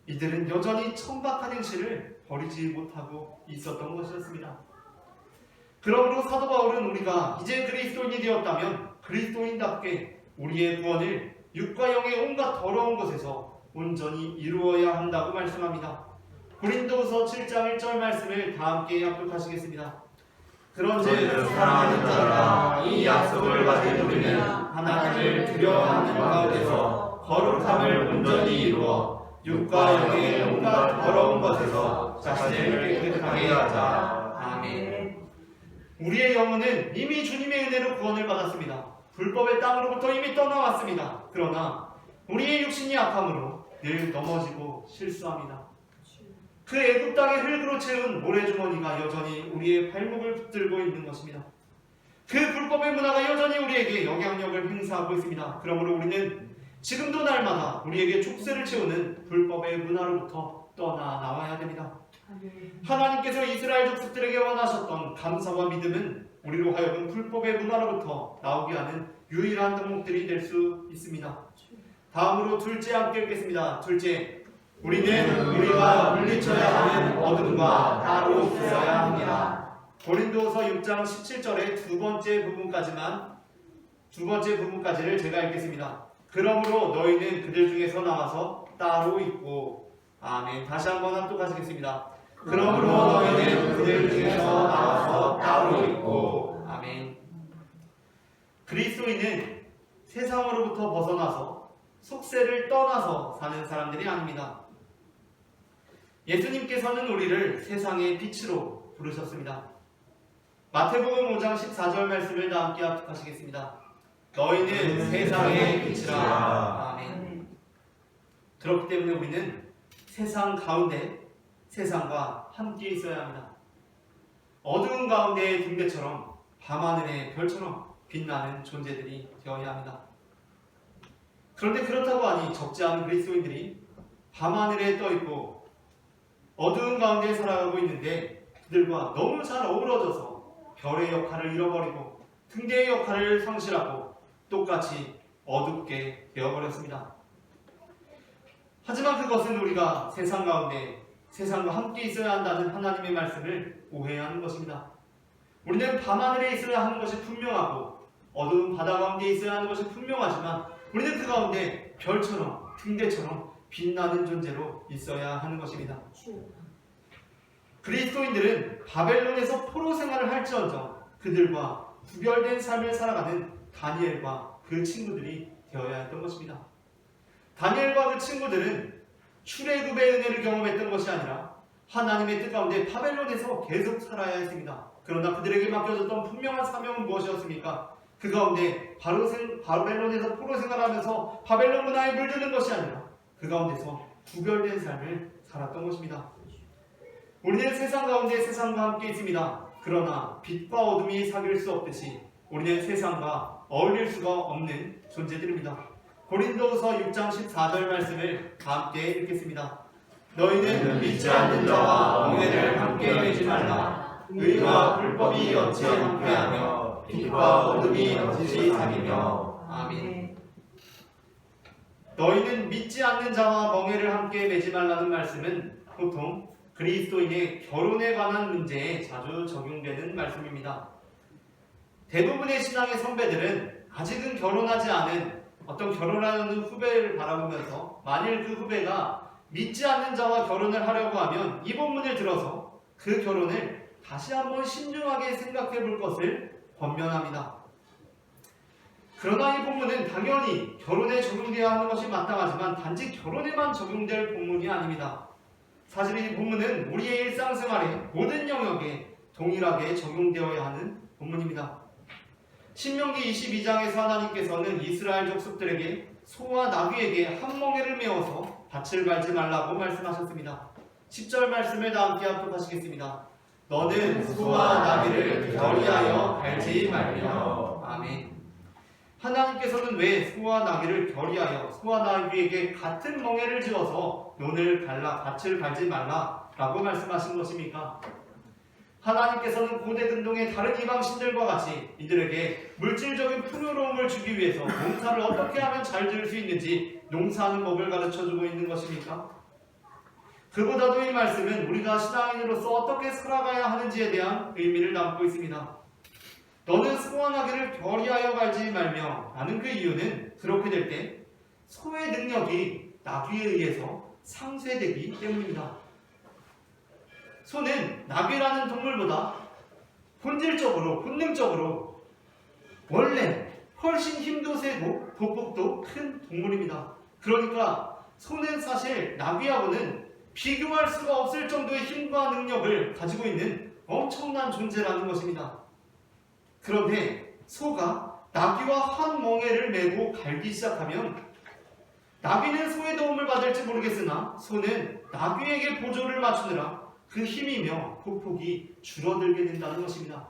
이들은 여전히 천박한 행실을 버리지 못하고 있었던 것이었습니다. 그러므로 사도 바울은 우리가 이제 그리스도인이 되었다면 그리스도인답게 우리의 구원을 육과 영의 온갖 더러운 것에서 온전히 이루어야 한다고 말씀합니다. 고린도후서 7장 1절 말씀을 다 함께 합독하시겠습니다. 그런즉 사랑하는 자들아, 이 약속을 가진 우리는 하나님을 두려워하는 가운데서 거룩함을 온전히 이루어 육과 영의 온갖 더러운 것에서 자신을 깨끗하게 하자. 아멘. 우리의 영혼은 이미 주님의 은혜로 구원을 받았습니다. 불법의 땅으로부터 이미 떠나왔습니다. 그러나 우리의 육신이 악함으로 늘 넘어지고 실수합니다. 그 애굽 땅의 흙으로 채운 모래주머니가 여전히 우리의 발목을 붙들고 있는 것입니다. 그 불법의 문화가 여전히 우리에게 영향력을 행사하고 있습니다. 그러므로 우리는 지금도 날마다 우리에게 족쇄를 채우는 불법의 문화로부터 떠나 나와야 됩니다. 하나님께서 이스라엘 족속들에게 원하셨던 감사와 믿음은 우리로 하여금 불법의 문화로부터 나오게 하는 유일한 덕목들이 될 수 있습니다. 다음으로 둘째 함께 읽겠습니다. 둘째, 우리는 우리가 물리쳐야 하는 어둠과 따로 있어야 합니다. 고린도후서 6장 17절의 두 번째 부분까지를 제가 읽겠습니다. 그러므로 너희는 그들 중에서 나와서 따로 있고. 아멘. 다시 한번 합독하시겠습니다. 그러므로 너희는 그들 중에서 나와서 따로 있고. 아멘. 그리스도인은 세상으로부터 벗어나서 속세를 떠나서 사는 사람들이 아닙니다. 예수님께서는 우리를 세상의 빛으로 부르셨습니다. 마태복음 5장 14절 말씀을 다 함께 합독하시겠습니다. 너희는 세상의 빛이라. 아멘. 그렇기 때문에 우리는 세상 가운데 세상과 함께 있어야 합니다. 어두운 가운데의 등대처럼 밤하늘의 별처럼 빛나는 존재들이 되어야 합니다. 그런데 그렇다고 하니 적지 않은 그리스도인들이 밤하늘에 떠있고 어두운 가운데 살아가고 있는데 그들과 너무 잘 어우러져서 별의 역할을 잃어버리고 등대의 역할을 상실하고 똑같이 어둡게 되어버렸습니다. 하지만 그것은 우리가 세상 가운데 세상과 함께 있어야 한다는 하나님의 말씀을 오해하는 것입니다. 우리는 밤하늘에 있어야 하는 것이 분명하고 어두운 바다 가운데 있어야 하는 것이 분명하지만 우리는 그 가운데 별처럼 등대처럼 빛나는 존재로 있어야 하는 것입니다. 그리스도인들은 바벨론에서 포로 생활을 할지언정 그들과 구별된 삶을 살아가는 다니엘과 그 친구들이 되어야 했던 것입니다. 다니엘과 그 친구들은 출애굽의 은혜를 경험했던 것이 아니라 하나님의 뜻 가운데 바벨론에서 계속 살아야 했습니다. 그러나 그들에게 맡겨졌던 분명한 사명은 무엇이었습니까? 그 가운데 바벨론에서 포로 생활하면서 바벨론 문화에 물드는 것이 아니라 그 가운데서 구별된 삶을 살았던 것입니다. 우리는 세상 가운데 세상과 함께 있습니다. 그러나 빛과 어둠이 사귈 수 없듯이 우리는 세상과 어울릴 수가 없는 존재들입니다. 고린도후서 6장 14절 말씀을 함께 읽겠습니다. 너희는 믿지 않는 자와 엉매를 함께 하지 말라. 의와 불법이 어찌 함께하며 빛과 어둠이 넌지 사귀며. 아멘. 너희는 믿지 않는 자와 멍에를 함께 매지 말라는 말씀은 보통 그리스도인의 결혼에 관한 문제에 자주 적용되는 말씀입니다. 대부분의 신앙의 선배들은 아직은 결혼하지 않은 어떤 결혼하는 후배를 바라보면서 만일 그 후배가 믿지 않는 자와 결혼을 하려고 하면 이 본문을 들어서 그 결혼을 다시 한번 신중하게 생각해 볼 것을 권면합니다. 그러나 이 본문은 당연히 결혼에 적용되어야 하는 것이 마땅하지만 단지 결혼에만 적용될 본문이 아닙니다. 사실 이 본문은 우리의 일상생활의 모든 영역에 동일하게 적용되어야 하는 본문입니다. 신명기 22장에서 하나님께서는 이스라엘 족속들에게 소와 나귀에게 한 멍에를 메어서 밭을 갈지 말라고 말씀하셨습니다. 10절 말씀을 다 함께 합독하시겠습니다. 너는 소와 나귀를 결의하여 갈지 말며. 아멘. 하나님께서는 왜 소와 나귀를 결의하여 소와 나귀에게 같은 멍에를 지어서 논을 갈라 밭을 갈지 말라라고 말씀하신 것입니까? 하나님께서는 고대 근동의 다른 이방 신들과 같이 이들에게 물질적인 풍요로움을 주기 위해서 농사를 어떻게 하면 잘 지을 수 있는지 농사하는 법을 가르쳐주고 있는 것입니까? 그보다도 이 말씀은 우리가 신앙인으로서 어떻게 살아가야 하는지에 대한 의미를 담고 있습니다. 너는 소와 나귀를 결의하여 갈지 말며 라는 그 이유는 그렇게 될 때 소의 능력이 나귀에 의해서 상쇄되기 때문입니다. 소는 나귀라는 동물보다 본질적으로 본능적으로 원래 훨씬 힘도 세고 보폭도 큰 동물입니다. 그러니까 소는 사실 나귀하고는 비교할 수가 없을 정도의 힘과 능력을 가지고 있는 엄청난 존재라는 것입니다. 그런데 소가 나귀와 한 멍에를 메고 갈기 시작하면 나귀는 소의 도움을 받을지 모르겠으나 소는 나귀에게 보조를 맞추느라 그 힘이며 보폭이 줄어들게 된다는 것입니다.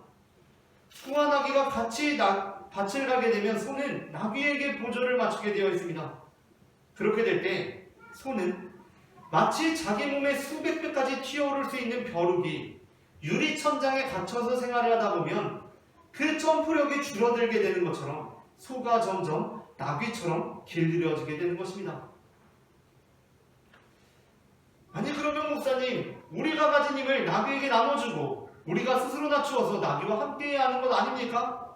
소와 나귀가 같이 밭을 가게 되면 소는 나귀에게 보조를 맞추게 되어 있습니다. 그렇게 될 때 소는 마치 자기 몸에 수백 배까지 튀어오를 수 있는 벼룩이 유리천장에 갇혀서 생활을 하다 보면 그 점프력이 줄어들게 되는 것처럼 소가 점점 나귀처럼 길들여지게 되는 것입니다. 아니 그러면 목사님, 우리가 가진 힘을 나귀에게 나눠주고 우리가 스스로 낮추어서 나귀와 함께해야 하는 것 아닙니까?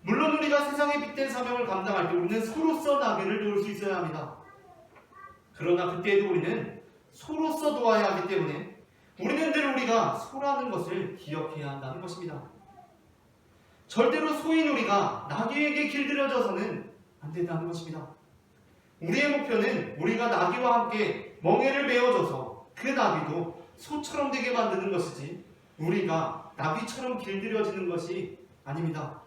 물론 우리가 세상에 빗댄 사명을 감당할 때 우리는 소로서 나귀를 도울 수 있어야 합니다. 그러나 그때에도 우리는 소로서 도와야 하기 때문에 우리는 늘 우리가 소라는 것을 기억해야 한다는 것입니다. 절대로 소인 우리가 나귀에게 길들여져서는 안 된다는 것입니다. 우리의 목표는 우리가 나귀와 함께 멍에를 메어줘서 그 나귀도 소처럼 되게 만드는 것이지 우리가 나귀처럼 길들여지는 것이 아닙니다.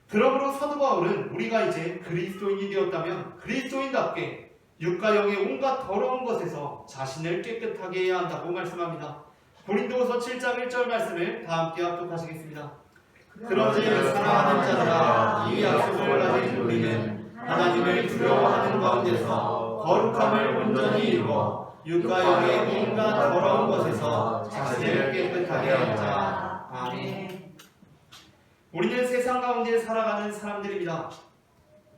그러므로 사도 바울은 우리가 이제 그리스도인이 되었다면 그리스도인답게 육과 영의 온갖 더러운 것에서 자신을 깨끗하게 해야 한다고 말씀합니다. 고린도후서 7장 1절 말씀을 다 함께 합독하시겠습니다. 그러지 사랑하는 자들아, 이 약속을 가진 우리는 하나님을 두려워하는 가운데서 거룩함을 온전히 이루어 육과 영의 온갖 더러운 것에서 자신을 깨끗하게 하자. 아멘. 우리는 세상 가운데 살아가는 사람들입니다.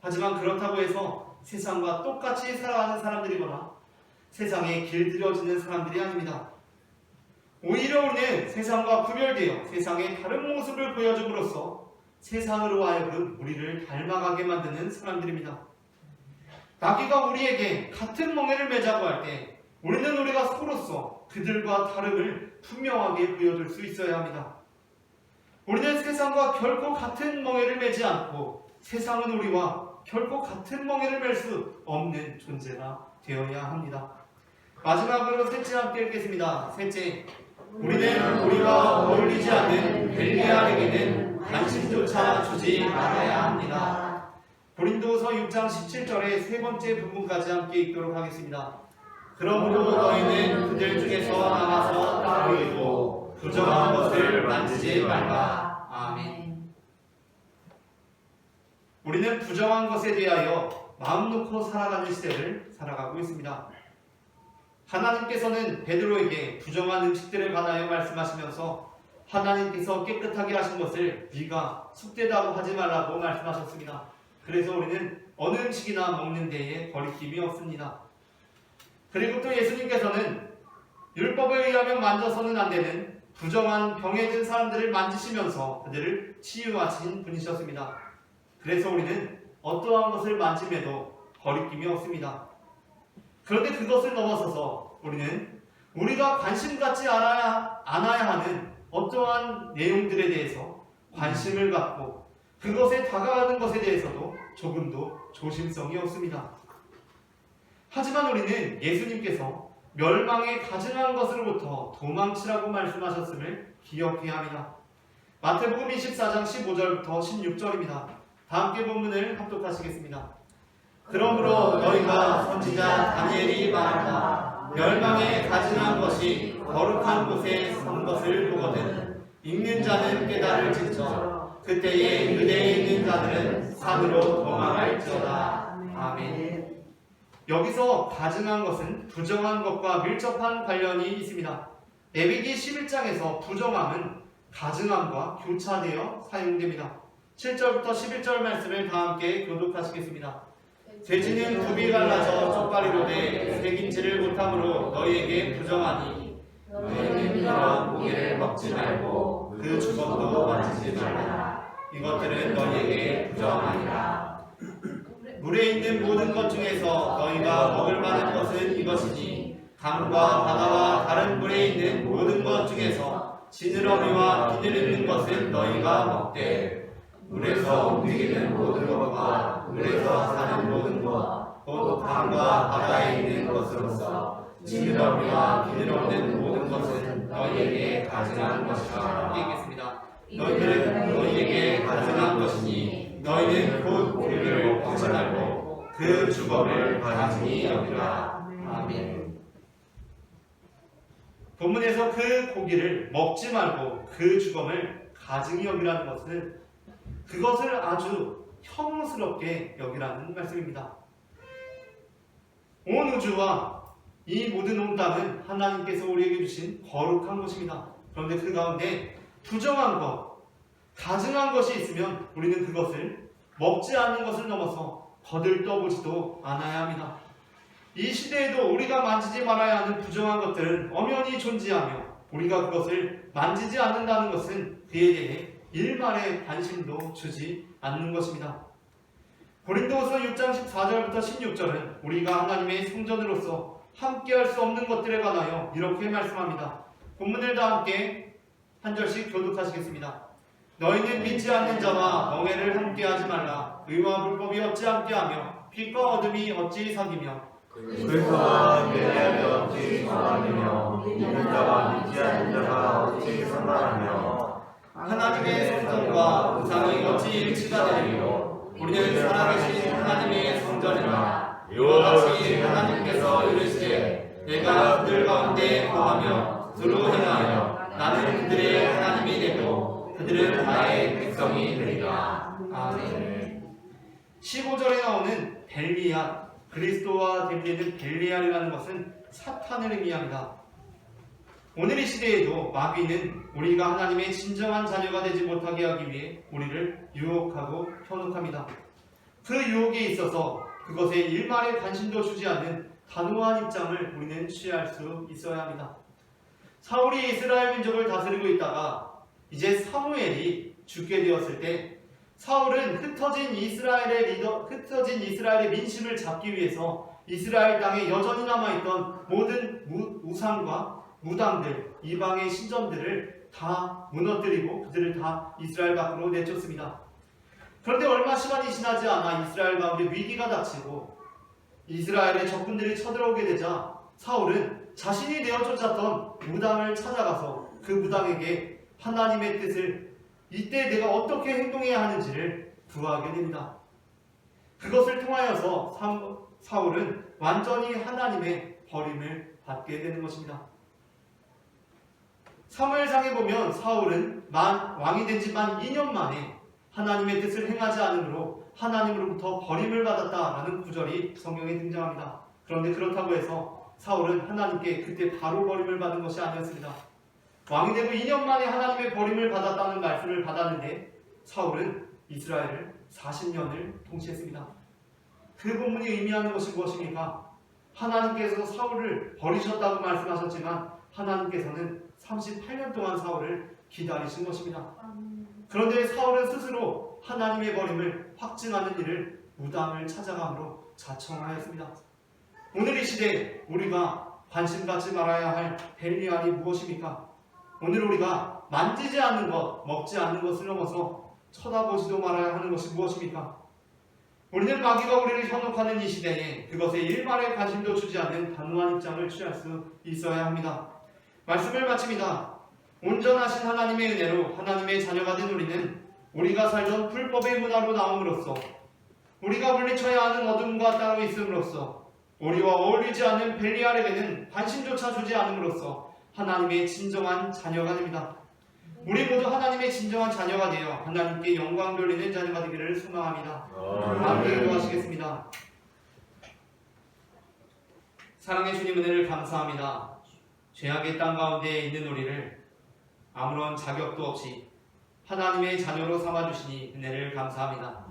하지만 그렇다고 해서 세상과 똑같이 살아가는 사람들이거나 세상에 길들여지는 사람들이 아닙니다. 오히려 우리는 세상과 구별되어 세상의 다른 모습을 보여줌으로써 세상으로 하여금 우리를 닮아가게 만드는 사람들입니다. 나귀가 우리에게 같은 멍에를 매자고 할 때 우리는 우리가 소로서 그들과 다름을 분명하게 보여줄 수 있어야 합니다. 우리는 세상과 결코 같은 멍에를 매지 않고 세상은 우리와 결코 같은 멍에를 맬 수 없는 존재가 되어야 합니다. 마지막으로 셋째 함께 읽겠습니다. 셋째, 우리는 우리와 어울리지 않는 벨리알에게는 관심조차 주지 말아야 합니다. 고린도서 6장 17절의 세 번째 부분까지 함께 읽도록 하겠습니다. 그러므로 너희는 그들 중에서 나가서 따로 있고 부정한 것을 만지지 말라. 아멘. 우리는 부정한 것에 대하여 마음 놓고 살아가는 시대를 살아가고 있습니다. 하나님께서는 베드로에게 부정한 음식들에 관하여 말씀하시면서 하나님께서 깨끗하게 하신 것을 네가 속되다고 하지 말라고 말씀하셨습니다. 그래서 우리는 어느 음식이나 먹는 데에 거리낌이 없습니다. 그리고 또 예수님께서는 율법에 의하면 만져서는 안 되는 부정한 병에 든 사람들을 만지시면서 그들을 치유하신 분이셨습니다. 그래서 우리는 어떠한 것을 만짐에도 거리낌이 없습니다. 그런데 그것을 넘어서서 우리는 우리가 관심 갖지 않아야 하는 어떠한 내용들에 대해서 관심을 갖고 그것에 다가가는 것에 대해서도 조금도 조심성이 없습니다. 하지만 우리는 예수님께서 멸망에 가증한 것으로부터 도망치라고 말씀하셨음을 기억해야 합니다. 마태복음 24장 15절부터 16절입니다. 다 함께 본문을 합독하시겠습니다. 그러므로 너희가 선지자 다니엘이 말한다. 멸망에 가증한 것이 거룩한 곳에 선 것을 보거든 읽는 자는 깨달을지처 그때에 유대에 있는 자들은 산으로 도망할지어다. 아멘. 여기서 가증한 것은 부정한 것과 밀접한 관련이 있습니다. 레위기 11장에서 부정함은 가증함과 교차되어 사용됩니다. 7절부터 11절 말씀을 다 함께 교독하시겠습니다. 돼지는 굽이 갈라져 쪽발이로 돼 새김치를 못함으로 너희에게 부정하니 너희는 이런 고기를 먹지 말고 그 주먹도 만지지 말라. 이것들은 너희에게 부정하니라. 물에 있는 모든 것 중에서 너희가 먹을 만한 것은 이것이니 강과 바다와 다른 물에 있는 모든 것 중에서 지느러미와 비늘 있는 것은 너희가 먹되 물에서 움직이는 모든 것과 물에서 사는 모든 것, 곧 강과 바다에 있는 것으로서 지느러미와 비늘 없는 모든 것은 너희에게 가증한 것이라. 읽겠습니다. 너희들은 너희에게 가증한 것이니 너희는 곧 고기를 먹지 말고 그 주범을 가증히 여기라. 아멘. 본문에서 그 고기를 먹지 말고 그 주범을 가증히 여기라는 것은 그것을 아주 혐오스럽게 여기라는 말씀입니다. 온 우주와 이 모든 온 땅은 하나님께서 우리에게 주신 거룩한 것입니다. 그런데 그 가운데 부정한 것, 가증한 것이 있으면 우리는 그것을 먹지 않는 것을 넘어서 거들떠보지도 않아야 합니다. 이 시대에도 우리가 만지지 말아야 하는 부정한 것들은 엄연히 존재하며 우리가 그것을 만지지 않는다는 것은 그에 대해 일말의 관심도 주지 않는 것입니다. 고린도후서 6장 14절부터 16절은 우리가 하나님의 성전으로서 함께할 수 없는 것들에 관하여 이렇게 말씀합니다. 본문을 다 함께 한 절씩 교독하시겠습니다. 너희는 믿지 않는 자와 멍에를 함께하지 말라. 의와 불법이 어찌 함께하며 빛과 어둠이 어찌 사귀며 그리스도와 함께하며 어찌 상하며 믿는 자와 믿지 않는 자가 어찌 상관하며 하나님의 성전과 우상이 어찌 일치가 되리요. 우리는 살아계신 하나님의 성전이라. 이와 같이 하나님께서 이르시되 내가 그들 가운데 거하며 두루 행하여 나는 그들의 하나님이 되고 그들은 나의 백성이 되리라. 아멘. 15절에 나오는 벨리앗, 그리스도와 됨되는 벨리알이라는 것은 사탄을 의미합니다. 오늘 이 시대에도 마귀는 우리가 하나님의 진정한 자녀가 되지 못하게 하기 위해 우리를 유혹하고 현혹합니다. 그 유혹에 있어서 그것에 일말의 관심도 주지 않는 단호한 입장을 우리는 취할 수 있어야 합니다. 사울이 이스라엘 민족을 다스리고 있다가 이제 사무엘이 죽게 되었을 때 사울은 흩어진 이스라엘의 민심을 잡기 위해서 이스라엘 땅에 여전히 남아있던 모든 우상과 무당들, 이방의 신전들을 다 무너뜨리고 그들을 다 이스라엘 밖으로 내쫓습니다. 그런데 얼마 시간이 지나지 않아 이스라엘 가운데 위기가 닥치고 이스라엘의 적군들이 쳐들어오게 되자 사울은 자신이 내어 쫓았던 무당을 찾아가서 그 무당에게 하나님의 뜻을 이때 내가 어떻게 행동해야 하는지를 구하게 됩니다. 그것을 통하여서 사울은 완전히 하나님의 버림을 받게 되는 것입니다. 사무엘상에 보면 사울은 왕이 된 지 만 2년 만에 하나님의 뜻을 행하지 않으므로 하나님으로부터 버림을 받았다라는 구절이 성경에 등장합니다. 그런데 그렇다고 해서 사울은 하나님께 그때 바로 버림을 받은 것이 아니었습니다. 왕이 되고 2년 만에 하나님의 버림을 받았다는 말씀을 받았는데 사울은 이스라엘을 40년을 통치했습니다. 그 본문이 의미하는 것이 무엇입니까? 하나님께서 사울을 버리셨다고 말씀하셨지만 하나님께서는 38년 동안 사울을 기다리신 것입니다. 그런데 사울은 스스로 하나님의 버림을 확증하는 일을 무당을 찾아감으로 자청하였습니다. 오늘 이 시대에 우리가 관심 갖지 말아야 할 벨리알이 무엇입니까? 오늘 우리가 만지지 않는 것, 먹지 않는 것을 넘어서 쳐다보지도 말아야 하는 것이 무엇입니까? 우리는 마귀가 우리를 현혹하는 이 시대에 그것에 일말의 관심도 주지 않는 단호한 입장을 취할 수 있어야 합니다. 말씀을 마칩니다. 온전하신 하나님의 은혜로 하나님의 자녀가 된 우리는 우리가 살던 불법의 문화로 나옴으로써 우리가 물리쳐야 하는 어둠과 따로 있음으로써 우리와 어울리지 않는 벨리알에게는 관심조차 주지 않음으로써 하나님의 진정한 자녀가 됩니다. 우리 모두 하나님의 진정한 자녀가 되어 하나님께 영광 돌리는 자녀가 되기를 소망합니다. 함께 기도하시겠습니다. 사랑의 주님 은혜를 감사합니다. 죄악의 땅 가운데 있는 우리를 아무런 자격도 없이 하나님의 자녀로 삼아주시니 은혜를 감사합니다.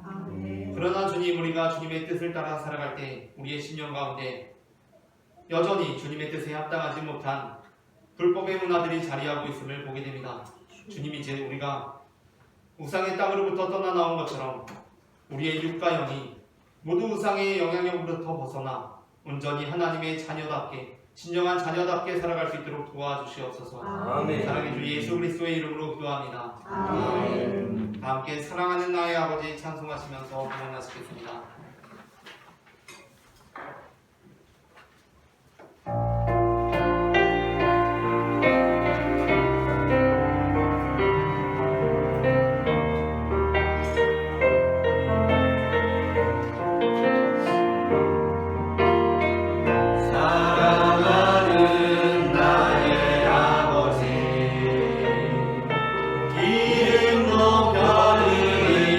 그러나 주님, 우리가 주님의 뜻을 따라 살아갈 때 우리의 심령 가운데 여전히 주님의 뜻에 합당하지 못한 불법의 문화들이 자리하고 있음을 보게 됩니다. 주님, 이제 우리가 우상의 땅으로부터 떠나 나온 것처럼 우리의 육과 영이 모두 우상의 영향력으로부터 벗어나 온전히 하나님의 자녀답게, 진정한 자녀답게 살아갈 수 있도록 도와주시옵소서. 아멘. 사랑의 주 예수 그리스도의 이름으로 기도합니다. 아멘. 다 함께 사랑하는 나의 아버지 찬송하시면서 응원하시겠습니다. 이름 높여 드립니다.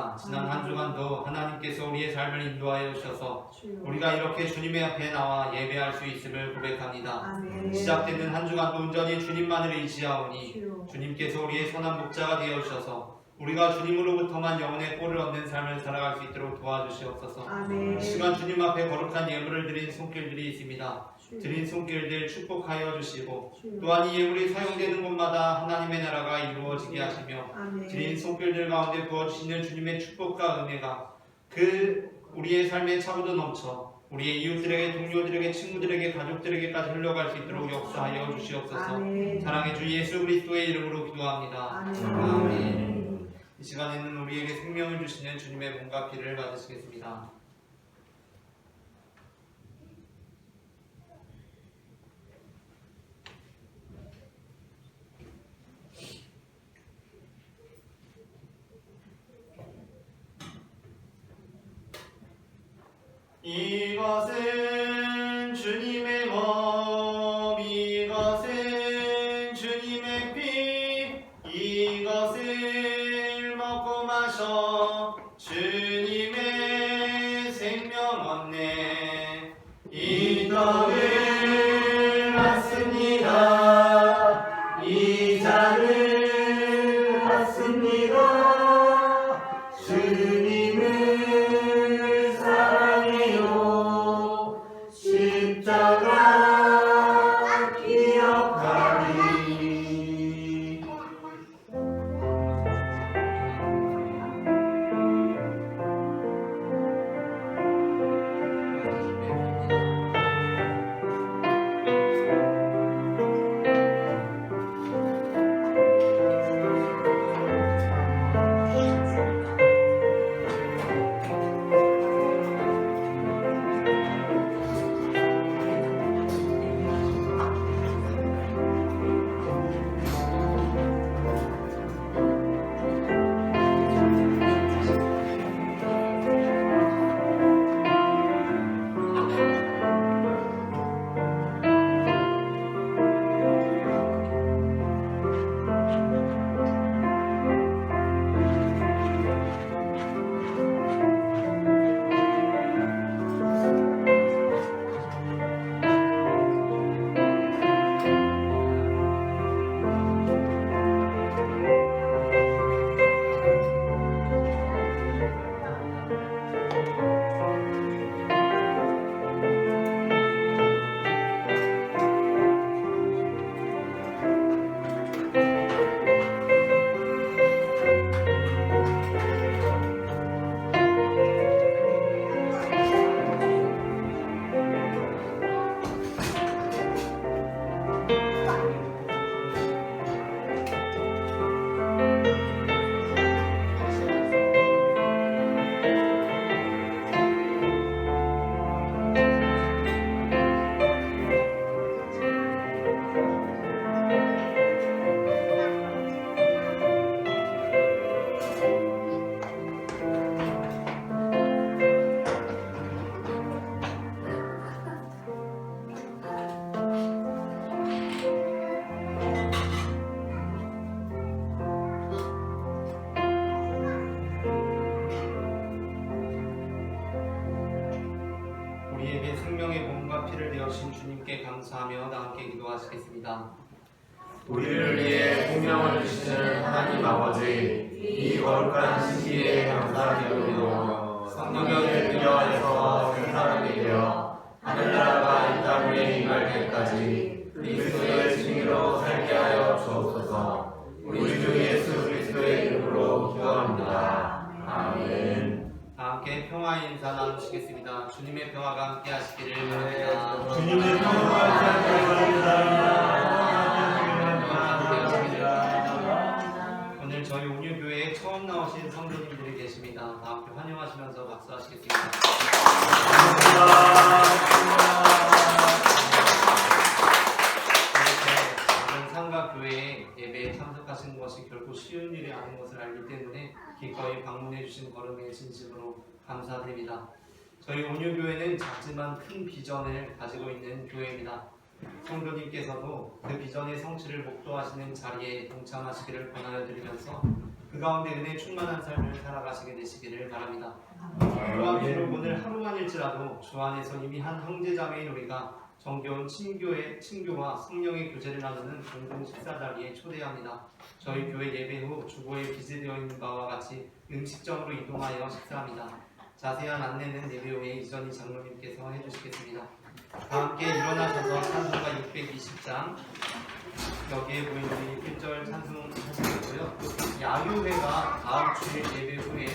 기도합니다. 지난 한 주간도 하나님께서 우리의 삶을 인도하여 주셔서 주여. 우리가 이렇게 주님의 앞에 나와 예배할 수 있음을 고백합니다. 아멘. 시작되는 한 주간도 온전히 주님만을 의지하오니 주여. 주님께서 우리의 선한 목자가 되어 주셔서 우리가 주님으로부터만 영혼의 꼴을 얻는 삶을 살아갈 수 있도록 도와주시옵소서. 아멘. 이 시간 주님 앞에 거룩한 예물을 드린 손길들이 있습니다. 주여. 드린 손길들 축복하여 주시고 주여. 또한 이 예물이 사용되는 곳마다 하나님의 나라가 이루어지게 하시며 아멘. 드린 손길들 가운데 부어주시는 주님의 축복과 은혜가 그 우리의 삶에 차고도 넘쳐 우리의 이웃들에게, 동료들에게, 친구들에게, 가족들에게까지 흘러갈 수 있도록 역사하여 주시옵소서. 아멘. 사랑의 주 예수 그리스도의 이름으로 기도합니다. 아멘. 아멘. 이 시간에는 우리에게 생명을 주시는 주님의 몸과 피를 받으시겠습니다. 이것은 주님의 몸, 이것은 주님의 피, 이것을 먹고 마셔 주님의 생명 얻네. 이 떡을 받습니다. 이 잔을 받습니다. 주님을 사랑해요. 십자가 기억하리. 우리에게 생명의 몸과 피를 되어신 주님께 감사하며 다 함께 기도하시겠습니다. 우리를 위해 생명을 주시는 하나님 아버지, 이 거룩한 시기에 감사드리며 성령의 은혜 안에서 새 사람이 되어 하늘나라가 이 땅 위에 임할 때까지 그리스도의 증인으로 살게 하여 주옵소서. 우리 주 예수 그리스도의 이름으로 기도합니다. 아멘. 다 함께 평화의 인사 나누시겠습니다. 주님의 평화가 함께 하시기를 바랍니다. 주님의 평화가 함께하시기를 오늘 저희 온유교회에 처음 나오신 성도님들이 계십니다. 다 함께 환영하시면서 박수하시겠습니다. 이렇게 작은 상가교회에 예배에 참석하신 것이 결코 쉬운 일이 아닌 것을 알기 때문에 기꺼이 방문해 주신 걸음에 진심으로 감사드립니다. 저희 온유교회는 작지만 큰 비전을 가지고 있는 교회입니다. 성도님께서도 그 비전의 성취를 목도하시는 자리에 동참하시기를 권하여 드리면서 그 가운데 은혜 충만한 삶을 살아가시게 되시기를 바랍니다. 또한 비록 오늘 하루만일지라도 주 안에서 이미 한 형제자매인 우리가 정겨운 친교와 성령의 교제를 나누는 공동 식사 자리에 초대합니다. 저희 교회 예배 후 주보에 기재되어 있는 바와 같이 음식점으로 이동하여 식사합니다. 자세한 안내는 예배 후에 이전희 장로님께서 해주시겠습니다. 다 함께 일어나셔서 찬송가 620장 여기에 보이는 1절 찬송하시고요. 야유회가 다음 주일 예배 후에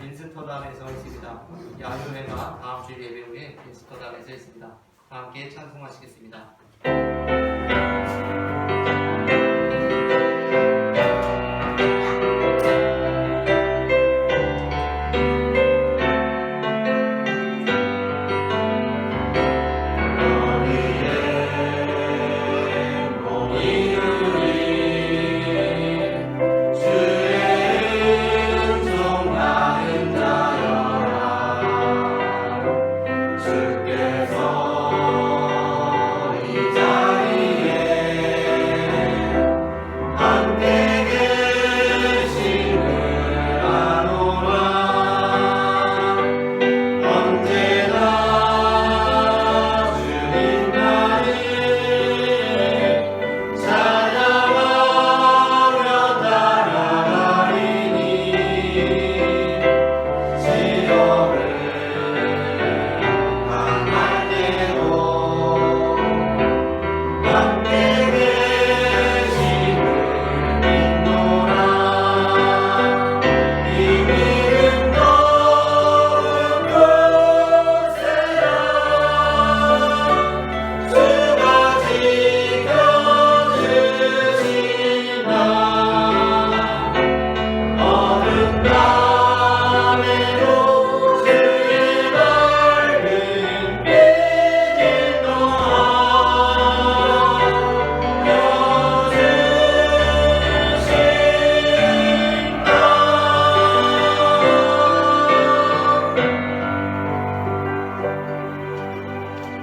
빈스터담에서 있습니다. 야유회가 다음 주일 예배 후에 빈스터담에서 있습니다. 다 함께 찬송하시겠습니다.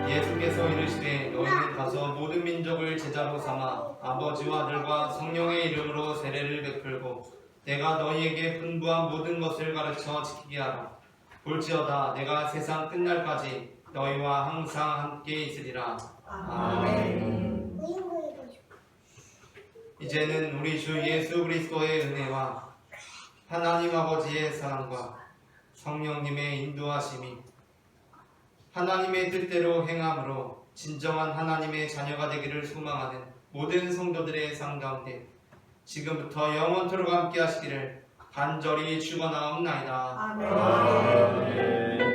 예수께서 이르시되 너희는 가서 모든 민족을 제자로 삼아 아버지와 아들과 성령의 이름으로 세례를 베풀고 내가 너희에게 분부한 모든 것을 가르쳐 지키게 하라. 볼지어다 내가 세상 끝날까지 너희와 항상 함께 있으리라. 아멘. 이제는 우리 주 예수 그리스도의 은혜와 하나님 아버지의 사랑과 성령님의 인도하심이 하나님의 뜻대로 행함으로 진정한 하나님의 자녀가 되기를 소망하는 모든 성도들의 삶 가운데 지금부터 영원토록 함께 하시기를 간절히 축원하옵나이다. 아멘. 아멘.